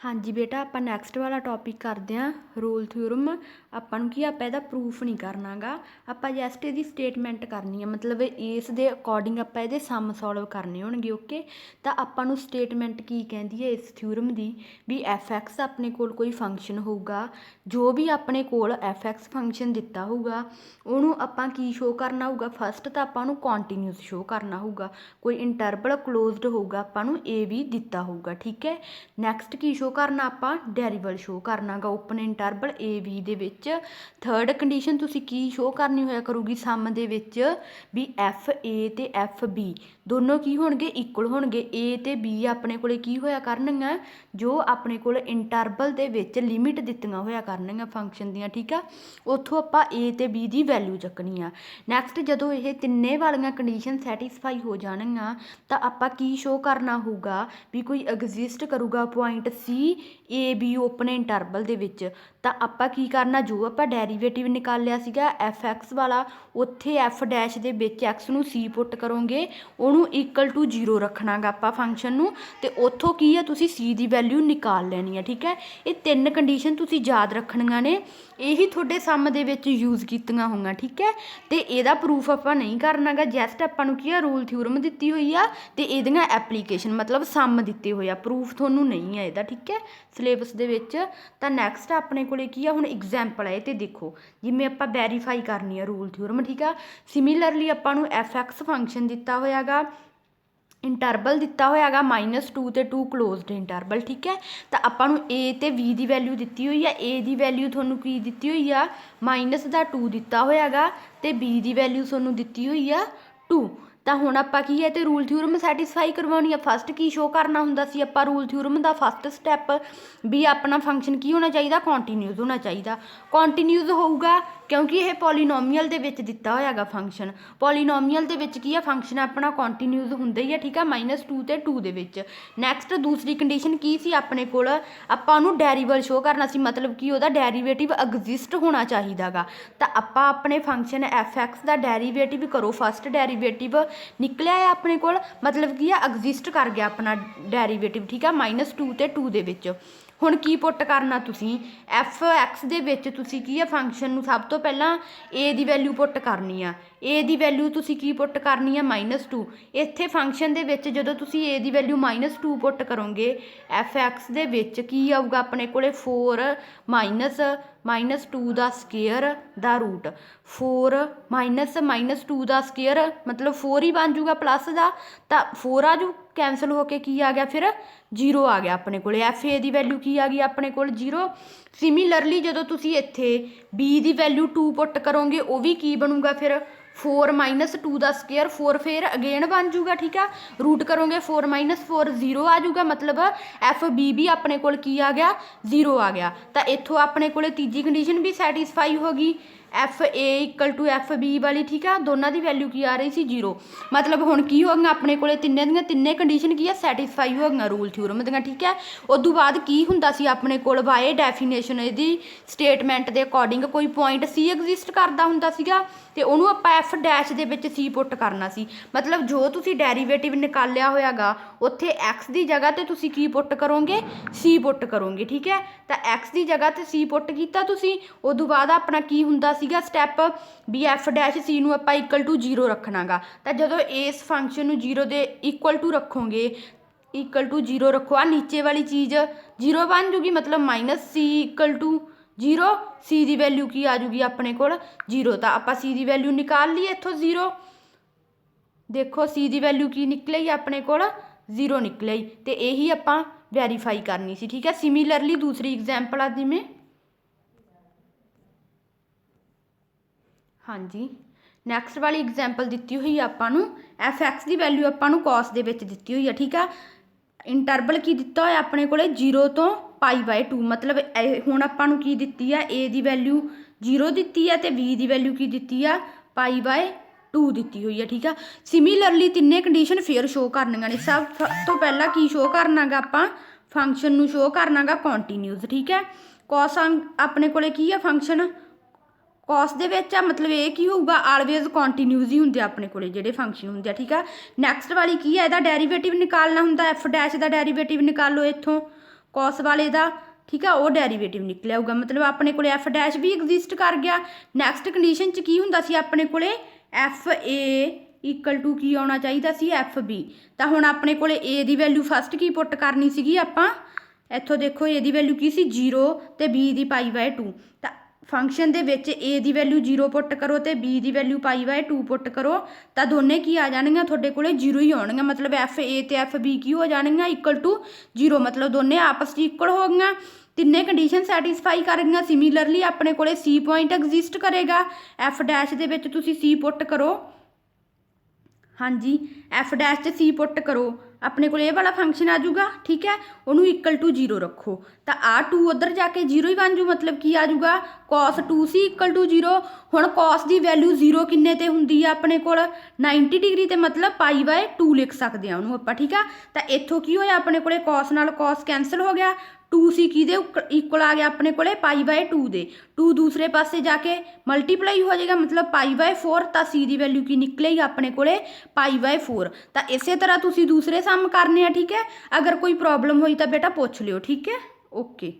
हाँ जी बेटा, ਆਪਾਂ ਨੈਕਸਟ ਵਾਲਾ ਟੌਪਿਕ ਕਰਦੇ ਹਾਂ ਰੂਲ ਥਿਊਰਮ। ਆਪਾਂ ਨੂੰ ਕੀ ਆਪਾਂ ਇਹਦਾ ਪ੍ਰੂਫ ਨਹੀਂ ਕਰਨਾ ਗਾ, ਆਪਾਂ ਜਸਟ ਇਹਦੀ ਸਟੇਟਮੈਂਟ ਕਰਨੀ ਹੈ। ਮਤਲਬ ਇਸ ਦੇ ਅਕੋਰਡਿੰਗ ਆਪਾਂ ਇਹਦੇ ਸਮ ਸੋਲਵ ਕਰਨੇ ਹੋਣਗੇ। ਓਕੇ, ਤਾਂ ਆਪਾਂ ਨੂੰ ਸਟੇਟਮੈਂਟ ਕੀ ਕਹਿੰਦੀ ਹੈ ਇਸ ਥਿਊਰਮ ਦੀ, ਵੀ ਐਫ ਐਕਸ ਆਪਣੇ ਕੋਲ ਕੋਈ ਫੰਕਸ਼ਨ ਹੋਊਗਾ, ਜੋ ਵੀ ਆਪਣੇ ਕੋਲ ਐਫ ਐਕਸ ਫੰਕਸ਼ਨ ਦਿੱਤਾ ਹੋਊਗਾ ਉਹਨੂੰ ਆਪਾਂ ਕੀ ਸ਼ੋਅ ਕਰਨਾ ਹੋਊਗਾ। ਫਸਟ ਤਾਂ ਆਪਾਂ ਨੂੰ ਕੰਟੀਨਿਊਸ ਸ਼ੋਅ ਕਰਨਾ ਹੋਊਗਾ, ਕੋਈ ਇੰਟਰਵਲ ਕਲੋਜ਼ਡ ਹੋਊਗਾ, ਆਪਾਂ ਨੂੰ ਇਹ ਵੀ ਦਿੱਤਾ ਹੋਊਗਾ। ਠੀਕ ਹੈ, ਨੈਕਸਟ ਕੀ ਸ਼ੋਅ ਕਰਨਾ, ਆਪਾਂ ਡੈਰੀਵਲ ਸ਼ੋਅ ਕਰਨਾ ਗਾ ਓਪਨ ਇੰਟਰਵਲ ਏ ਬੀ ਦੇ ਵਿੱਚ। ਥਰਡ ਕੰਡੀਸ਼ਨ ਤੁਸੀਂ ਕੀ ਸ਼ੋਅ ਕਰਨੀ ਹੋਇਆ ਕਰੂਗੀ ਸਮ ਦੇ ਵਿੱਚ, ਵੀ ਐਫ ਏ ਤੇ ਐਫ ਬੀ ਦੋਨੋਂ ਕੀ ਹੋਣਗੇ, ਇਕੁਅਲ ਹੋਣਗੇ। ਏ ਤੇ ਬੀ ਆਪਣੇ ਕੋਲੇ ਕੀ ਹੋਇਆ ਕਰਨਗੀਆਂ, ਜੋ ਆਪਣੇ ਕੋਲ ਇੰਟਰਵਲ ਦੇ ਵਿੱਚ ਲਿਮਿਟ ਦਿੱਤੀਆਂ ਹੋਇਆ ਕਰਨਗੀਆਂ ਫੰਕਸ਼ਨ ਦੀਆਂ। ਠੀਕ ਆ, ਉੱਥੋਂ ਆਪਾਂ ਏ ਤੇ ਬੀ ਦੀ ਵੈਲਿਊ ਚੱਕਣੀ ਆ। ਨੈਕਸਟ ਜਦੋਂ ਇਹ ਤਿੰਨੇ ਵਾਲੀਆਂ ਕੰਡੀਸ਼ਨ ਸੈਟੀਸਫਾਈ ਹੋ ਜਾਣਗੀਆਂ ਤਾਂ ਆਪਾਂ ਕੀ ਸ਼ੋਅ ਕਰਨਾ ਹੋਊਗਾ, ਵੀ ਕੋਈ ਐਗਜ਼ਿਸਟ ਕਰੂਗਾ point C A be open interval ਦੇ ਵਿੱਚ। ਤਾਂ ਆਪਾਂ ਕੀ ਕਰਨਾ, ਜੋ ਆਪਾਂ ਡੈਰੀਵੇਟਿਵ ਨਿਕਾਲਿਆ ਸੀਗਾ ਐਫ ਐਕਸ ਵਾਲਾ, ਉੱਥੇ ਐਫ ਡੈਸ਼ ਦੇ ਵਿੱਚ ਐਕਸ ਨੂੰ ਸੀ ਪੁੱਟ ਕਰੋਗੇ, ਉਹਨੂੰ ਇਕੁਅਲ ਟੂ 0 ਰੱਖਣਾ ਗਾ ਆਪਾਂ ਫੰਕਸ਼ਨ ਨੂੰ, ਤੇ ਉੱਥੋਂ ਕੀ ਆ ਤੁਸੀਂ ਸੀ ਦੀ ਵੈਲਿਊ ਨਿਕਾਲ ਲੈਣੀ ਆ। ਠੀਕ ਹੈ, ਇਹ ਤਿੰਨ ਕੰਡੀਸ਼ਨ ਤੁਸੀਂ ਯਾਦ ਰੱਖਣੀਆਂ ਨੇ, ਇਹੀ ਤੁਹਾਡੇ ਸਮ ਦੇ ਵਿੱਚ ਯੂਜ਼ ਕੀਤੀਆਂ ਹੋਈਆਂ। ਠੀਕ ਹੈ, ਤੇ ਇਹਦਾ ਪ੍ਰੂਫ ਆਪਾਂ ਨਹੀਂ ਕਰਨਾ ਗਾ, ਜਸਟ ਆਪਾਂ ਨੂੰ ਕੀ ਆ ਰੂਲ ਥਿਊਰਮ ਦਿੱਤੀ ਹੋਈ ਆ ਤੇ ਇਹਦੀਆਂ ਐਪਲੀਕੇਸ਼ਨ ਮਤਲਬ ਸਮ ਦਿੱਤੇ ਹੋਏ ਆ, ਪ੍ਰੂਫ ਤੁਹਾਨੂੰ ਨਹੀਂ ਆ ਇਹਦਾ। ਠੀਕ ਹੈ, ਸਿਲੇਬਸ ਦੇ ਵਿੱਚ। ਤਾਂ ਨੈਕਸਟ ਆਪਣੇ ਕੋਲੇ ਕੀ ਆ, ਹੁਣ ਐਗਜ਼ਾਮਪਲ ਹੈ ਇਹ ਤੇ ਦੇਖੋ, ਜਿਵੇਂ ਆਪਾਂ ਵੈਰੀਫਾਈ ਕਰਨੀ ਆ ਰੂਲ ਥਿਊਰਮ। ਠੀਕ ਆ, ਸਿਮਿਲਰਲੀ ਆਪਾਂ ਨੂੰ ਐਫ ਐਕਸ ਫੰਕਸ਼ਨ ਦਿੱਤਾ ਹੋਇਆ ਗਾ, ਇੰਟਰਵਲ ਦਿੱਤਾ ਹੋਇਆ ਗਾ -2 ਤੇ 2 ਕਲੋਜ਼ਡ ਇੰਟਰਵਲ। ਠੀਕ ਹੈ, ਤਾਂ ਆਪਾਂ ਨੂੰ ਏ ਤੇ ਬੀ ਦੀ ਵੈਲਿਊ ਦਿੱਤੀ ਹੋਈ ਆ। ਏ ਦੀ ਵੈਲਿਊ ਤੁਹਾਨੂੰ ਕੀ ਦਿੱਤੀ ਹੋਈ ਆ, -2 ਦਿੱਤਾ ਹੋਇਆ ਗਾ, ਤੇ ਬੀ ਦੀ ਵੈਲਿਊ ਤੁਹਾਨੂੰ ਦਿੱਤੀ ਹੋਈ ਆ 2। ਤਾਂ ਹੁਣ ਆਪਾਂ ਕੀ ਹੈ ਤੇ ਰੂਲ ਥਿਊਰਮ ਸੈਟੀਸਫਾਈ ਕਰਵਾਉਣੀ ਆ। ਫਸਟ ਕੀ ਸ਼ੋਅ ਕਰਨਾ ਹੁੰਦਾ ਸੀ ਆਪਾਂ ਰੂਲ ਥਿਊਰਮ ਦਾ ਫਸਟ ਸਟੈਪ, ਵੀ ਆਪਣਾ ਫੰਕਸ਼ਨ ਕੀ ਹੋਣਾ ਚਾਹੀਦਾ, ਕੰਟੀਨਿਊਸ ਹੋਣਾ ਚਾਹੀਦਾ। ਕੰਟੀਨਿਊਸ ਹੋਊਗਾ ਕਿਉਂਕਿ ਇਹ ਪੋਲੀਨੋਮੀਅਲ ਦੇ ਵਿੱਚ ਦਿੱਤਾ ਹੋਇਆ ਗਾ ਫੰਕਸ਼ਨ। ਪੋਲੀਨੋਮੀਅਲ ਦੇ ਵਿੱਚ ਕੀ ਆ, ਫੰਕਸ਼ਨ ਆਪਣਾ ਕੰਟੀਨਿਊਸ ਹੁੰਦਾ ਹੀ ਆ। ਠੀਕ ਆ, -2 ਤੇ 2 ਦੇ ਵਿੱਚ। ਨੈਕਸਟ ਦੂਸਰੀ ਕੰਡੀਸ਼ਨ ਕੀ ਸੀ ਆਪਣੇ ਕੋਲ, ਆਪਾਂ ਉਹਨੂੰ ਡੈਰੀਵਲ ਸ਼ੋਅ ਕਰਨਾ ਸੀ, ਮਤਲਬ ਕਿ ਉਹਦਾ ਡੈਰੀਵੇਟਿਵ ਐਗਜ਼ਿਸਟ ਹੋਣਾ ਚਾਹੀਦਾ ਗਾ। ਤਾਂ ਆਪਾਂ ਆਪਣੇ ਫੰਕਸ਼ਨ ਐਫ ਐਕਸ ਦਾ ਡੈਰੀਵੇਟਿਵ ਕਰੋ, ਫਸਟ ਡੈਰੀਵੇਟਿਵ ਨਿਕਲਿਆ ਹੈ ਆਪਣੇ ਕੋਲ, ਮਤਲਬ ਕੀ ਆ ਐਗਜ਼ਿਸਟ ਕਰ ਗਿਆ ਆਪਣਾ ਡੈਰੀਵੇਟਿਵ। ਠੀਕ ਆ, -2 ਤੇ 2 ਦੇ ਵਿੱਚ। ਹੁਣ ਕੀ ਪੁੱਟ ਕਰਨਾ ਤੁਸੀਂ, ਐਫ ਐਕਸ ਦੇ ਵਿੱਚ ਤੁਸੀਂ ਕੀ ਆ ਫੰਕਸ਼ਨ ਨੂੰ ਸਭ ਤੋਂ ਪਹਿਲਾਂ ਏ ਦੀ ਵੈਲਿਊ ਪੁੱਟ ਕਰਨੀ ਆ। ਏ ਦੀ ਵੈਲਿਊ ਤੁਸੀਂ ਕੀ ਪੁੱਟ ਕਰਨੀ ਆ, -2। ਇੱਥੇ ਫੰਕਸ਼ਨ ਦੇ ਵਿੱਚ ਜਦੋਂ ਤੁਸੀਂ ਏ ਦੀ ਵੈਲਿਊ -2 ਪੁੱਟ ਕਰੋਗੇ, ਐਫ ਐਕਸ ਦੇ ਵਿੱਚ ਕੀ ਆਊਗਾ ਆਪਣੇ ਕੋਲੇ 4 -2 ਦਾ ਸਕੇਅਰ ਦਾ ਰੂਟ। 4 -2 ਦਾ ਸਕੇਅਰ ਮਤਲਬ 4 ਹੀ ਬਣ ਜੂਗਾ ਪਲੱਸ ਦਾ, ਤਾਂ 4 ਆ ਜੂ, ਕੈਂਸਲ ਹੋ ਕੇ ਕੀ ਆ ਗਿਆ ਫਿਰ 0 ਆ ਗਿਆ ਆਪਣੇ ਕੋਲ। ਐਫ ਏ ਦੀ ਵੈਲਿਊ ਕੀ ਆ ਗਈ ਆਪਣੇ ਕੋਲ 0। ਸਿਮਿਲਰਲੀ ਜਦੋਂ ਤੁਸੀਂ ਇੱਥੇ ਬੀ ਦੀ ਵੈਲਿਊ 2 ਪੁੱਟ ਕਰੋਗੇ, ਉਹ ਵੀ ਕੀ ਬਣੂਗਾ ਫਿਰ 4 -2 ਦਾ ਸਕੇਅਰ, 4 ਫਿਰ ਅਗੇਨ ਬਣ ਜੂਗਾ। ਠੀਕ ਆ, ਰੂਟ ਕਰੋਗੇ 4 -4 0 ਆ ਜੂਗਾ, ਮਤਲਬ ਐਫ ਬੀ ਵੀ ਆਪਣੇ ਕੋਲ ਕੀ ਆ ਗਿਆ 0 ਆ ਗਿਆ। ਤਾਂ ਇੱਥੋਂ ਆਪਣੇ ਕੋਲ ਤੀਜੀ ਕੰਡੀਸ਼ਨ ਵੀ ਸੈਟੀਸਫਾਈ ਹੋ ਗਈ, F A equal to F B ਵਾਲੀ। ਠੀਕ ਆ, ਦੋਨਾਂ ਦੀ ਵੈਲਿਊ ਕੀ ਆ ਰਹੀ ਸੀ 0, ਮਤਲਬ ਹੁਣ ਕੀ ਹੋ ਗਈਆਂ ਆਪਣੇ ਕੋਲੇ ਤਿੰਨੇ ਦੀਆਂ ਤਿੰਨੇ ਕੰਡੀਸ਼ਨ ਕੀ ਆ ਸੈਟੀਸਫਾਈ ਹੋ ਗਈਆਂ ਰੂਲ ਥਿਊਰਮ ਦੀਆਂ। ਠੀਕ ਹੈ, ਉਦੋਂ ਬਾਅਦ ਕੀ ਹੁੰਦਾ ਸੀ ਆਪਣੇ ਕੋਲ, ਬਾਏ ਡੈਫੀਨੇਸ਼ਨ ਇਹਦੀ ਸਟੇਟਮੈਂਟ ਦੇ ਅਕੋਰਡਿੰਗ ਕੋਈ ਪੁਆਇੰਟ ਸੀ ਐਗਜ਼ਿਸਟ ਕਰਦਾ ਹੁੰਦਾ ਸੀਗਾ, ਤੇ ਉਹਨੂੰ ਆਪਾਂ ਐਫ ਡੈਸ਼ ਦੇ ਵਿੱਚ ਸੀ ਪੁੱਟ ਕਰਨਾ ਸੀ। ਮਤਲਬ ਜੋ ਤੁਸੀਂ ਡੈਰੀਵੇਟਿਵ ਨਿਕਾਲਿਆ ਹੋਇਆ ਗਾ ਉੱਥੇ ਐਕਸ ਦੀ ਜਗ੍ਹਾ ਤੇ ਤੁਸੀਂ ਕੀ ਪੁੱਟ ਕਰੋਗੇ, ਸੀ ਪੁੱਟ ਕਰੋਗੇ। ਠੀਕ ਹੈ, ਤਾਂ ਐਕਸ ਦੀ ਜਗ੍ਹਾ ਤੇ ਸੀ ਪੁੱਟ ਕੀਤਾ ਤੁਸੀਂ, ਉਦੋਂ ਬਾਅਦ ਆਪਣਾ ਕੀ ਹੁੰਦਾ ਸੀਗਾ ਸਟੈਪ, ਵੀ ਐਫ ਡੈਸ਼ ਸੀ ਨੂੰ ਆਪਾਂ ਇਕੁਅਲ ਟੂ 0 ਰੱਖਣਾ ਗਾ। ਤਾਂ ਜਦੋਂ ਇਸ ਫੰਕਸ਼ਨ ਨੂੰ 0 ਦੇ ਇਕੁਅਲ ਟੂ ਰੱਖੋਗੇ, ਇਕੁਅਲ ਟੂ 0 ਰੱਖੋ, ਆ ਨੀਚੇ ਵਾਲੀ ਚੀਜ਼ 0 ਬਣ ਜੂਗੀ, ਮਤਲਬ -c equal to 0, C the value ਕੀ ਆ ਜੂਗੀ ਆਪਣੇ ਕੋਲ 0। ਤਾਂ ਆਪਾਂ ਸੀ ਦੀ ਵੈਲਿਊ ਨਿਕਾਲ ਲਈ ਇੱਥੋਂ 0, ਦੇਖੋ ਸੀ ਦੀ ਵੈਲਿਊ ਕੀ ਨਿਕਲੇਗੀ ਆਪਣੇ ਕੋਲ 0 ਨਿਕਲੇਗੀ, ਤੇ ਇਹੀ ਆਪਾਂ ਵੈਰੀਫਾਈ ਕਰਨੀ ਸੀ। ਠੀਕ ਹੈ, ਸਿਮਿਲਰਲੀ ਦੂਸਰੀ ਐਗਜ਼ਾਮਪਲ ਆ ਜਿਵੇਂ, ਹਾਂਜੀ ਨੈਕਸਟ ਵਾਲੀ ਐਗਜ਼ਾਮਪਲ ਦਿੱਤੀ ਹੋਈ ਆਪਾਂ ਨੂੰ, ਐਫ ਐਕਸ ਦੀ ਵੈਲਿਊ ਆਪਾਂ ਨੂੰ ਕੋਸ ਦੇ ਵਿੱਚ ਦਿੱਤੀ ਹੋਈ ਆ। ਠੀਕ ਆ, ਇੰਟਰਵਲ ਕੀ ਦਿੱਤਾ ਹੋਇਆ ਆਪਣੇ ਕੋਲੇ 0 ਤੋਂ π/2, ਮਤਲਬ ਹੁਣ ਆਪਾਂ ਨੂੰ ਕੀ ਦਿੱਤੀ ਆ, ਏ ਦੀ ਵੈਲਿਊ 0 ਦਿੱਤੀ ਆ, ਤੇ ਬੀ ਦੀ ਵੈਲਿਊ ਕੀ ਦਿੱਤੀ ਆ π/2 ਦਿੱਤੀ ਹੋਈ ਆ। ਠੀਕ ਆ, ਸਿਮਿਲਰਲੀ ਤਿੰਨੇ ਕੰਡੀਸ਼ਨ ਫੇਰ ਸ਼ੋਅ ਕਰਨੀਆਂ ਨੇ। ਸਭ ਤੋਂ ਪਹਿਲਾਂ ਕੀ ਸ਼ੋਅ ਕਰਨਾ ਗਾ ਆਪਾਂ, ਫੰਕਸ਼ਨ ਨੂੰ ਸ਼ੋਅ ਕਰਨਾ ਗਾ ਕੰਟੀਨਿਊਸ। ਠੀਕ ਹੈ, ਕੋਸ ਆਪਣੇ ਕੋਲੇ ਕੀ ਆ ਫੰਕਸ਼ਨ, ਕੋਸ ਦੇ ਵਿੱਚ ਆ, ਮਤਲਬ ਇਹ ਕੀ ਹੋਊਗਾ ਆਲਵੇਜ਼ ਕੰਟੀਨਿਊਸ ਹੀ ਹੁੰਦੇ ਆਪਣੇ ਕੋਲੇ ਜਿਹੜੇ ਫੰਕਸ਼ਨ ਹੁੰਦੇ ਆ। ਠੀਕ ਆ, ਨੈਕਸਟ ਵਾਲੀ ਕੀ ਹੈ, ਇਹਦਾ ਡੈਰੀਵੇਟਿਵ ਨਿਕਾਲਣਾ ਹੁੰਦਾ, ਐਫ ਡੈਸ਼ ਦਾ ਡੈਰੀਵੇਟਿਵ ਨਿਕਾਲੋ ਇੱਥੋਂ ਕੌਸ ਵਾਲੇ ਦਾ, ਠੀਕ ਆ, ਉਹ ਡੈਰੀਵੇਟਿਵ ਨਿਕਲਿਆ ਆਊਗਾ। ਮਤਲਬ ਆਪਣੇ ਕੋਲੇ ਐਫ ਡੈਸ਼ ਵੀ ਐਗਜ਼ਿਸਟ ਕਰ ਗਿਆ। ਨੈਕਸਟ ਕੰਡੀਸ਼ਨ 'ਚ ਕੀ ਹੁੰਦਾ ਸੀ ਆਪਣੇ ਕੋਲੇ, ਐਫ ਏ ਇਕੁਅਲ ਟੂ ਕੀ ਆਉਣਾ ਚਾਹੀਦਾ ਸੀ, ਐਫ ਬੀ। ਤਾਂ ਹੁਣ ਆਪਣੇ ਕੋਲੇ ਏ ਦੀ ਵੈਲਿਊ ਫਸਟ ਕੀ ਪੁੱਟ ਕਰਨੀ ਸੀਗੀ ਆਪਾਂ, ਇੱਥੋਂ ਦੇਖੋ ਏ ਦੀ ਵੈਲਿਊ ਕੀ ਸੀ 0 ਅਤੇ ਬੀ ਦੀ π/2। ਤਾਂ ਫੰਕਸ਼ਨ ਦੇ ਵਿੱਚ ਏ ਦੀ ਵੈਲਿਊ 0 ਪੁੱਟ ਕਰੋ ਅਤੇ ਬੀ ਦੀ ਵੈਲਿਊ π/2 ਪੁੱਟ ਕਰੋ, ਤਾਂ ਦੋਨੇ ਕੀ ਆ ਜਾਣਗੀਆਂ ਤੁਹਾਡੇ ਕੋਲੇ 0 ਹੀ ਆਉਣਗੀਆਂ। ਮਤਲਬ ਐਫ ਏ ਅਤੇ ਐਫ ਬੀ ਕੀ ਹੋ ਜਾਣਗੀਆਂ, ਇਕੁਅਲ ਟੂ 0। ਮਤਲਬ ਦੋਨੇ ਆਪਸ 'ਚ ਇਕੁਅਲ ਹੋ ਗਈਆਂ। ਤਿੰਨੇ ਕੰਡੀਸ਼ਨ ਸੈਟਿਸਫਾਈ ਕਰ ਗਈਆਂ। ਸਿਮੀਲਰਲੀ ਆਪਣੇ ਕੋਲੇ ਸੀ ਪੁਆਇੰਟ ਐਗਜ਼ਿਸਟ ਕਰੇਗਾ। ਐਫ ਡੈਸ਼ ਦੇ ਵਿੱਚ ਤੁਸੀਂ ਸੀ ਪੁੱਟ ਕਰੋ, ਹਾਂਜੀ ਐਫ ਡੈਸ਼ 'ਚ ਸੀ ਪੁੱਟ ਕਰੋ, ਆਪਣੇ ਕੋਲ ਇਹ ਵਾਲਾ ਫੰਕਸ਼ਨ ਆ ਜਾਊਗਾ, ਠੀਕ ਹੈ। ਉਹਨੂੰ ਇਕੁਅਲ ਟੂ 0 ਰੱਖੋ, ਤਾਂ ਆਹ 2 ਉੱਧਰ ਜਾ ਕੇ 0 ਹੀ ਬਣ ਜੂ। ਮਤਲਬ ਕੀ ਆ ਜਾਊਗਾ, cos 2c ਇਕੁਅਲ ਟੂ 0। ਹੁਣ cos ਦੀ ਵੈਲਿਊ 0 ਕਿੰਨੇ 'ਤੇ ਹੁੰਦੀ ਆ ਆਪਣੇ ਕੋਲ, 90 ਡਿਗਰੀ 'ਤੇ, ਮਤਲਬ π/2 ਲਿਖ ਸਕਦੇ ਆ ਉਹਨੂੰ ਆਪਾਂ, ਠੀਕ ਆ। ਤਾਂ ਇੱਥੋਂ ਕੀ ਹੋਇਆ ਆਪਣੇ ਕੋਲੇ, cos ਨਾਲ cos ਕੈਂਸਲ ਹੋ ਗਿਆ, 2c ਕਿਹਦੇ ਇਕੁਅਲ ਆ ਗਿਆ ਆਪਣੇ ਕੋਲੇ, π/2 ਦੇ। 2 ਦੂਸਰੇ ਪਾਸੇ ਜਾ ਕੇ ਮਲਟੀਪਲਾਈ ਹੋ ਜਾਏਗਾ, ਮਤਲਬ π/4। ਤਾਂ c ਦੀ ਵੈਲਿਊ ਕੀ ਨਿਕਲੇਗੀ ਆਪਣੇ ਕੋਲੇ, π/4। ਤਾਂ ਇਸੇ ਤਰ੍ਹਾਂ ਤੁਸੀਂ ਦੂਸਰੇ ਸਮ ਕਰਨੇ ਆ, ਠੀਕ ਹੈ। ਅਗਰ ਕੋਈ ਪ੍ਰੋਬਲਮ ਹੋਈ ਤਾਂ ਬੇਟਾ ਪੁੱਛ ਲਿਓ, ਠੀਕ ਹੈ, ਓਕੇ।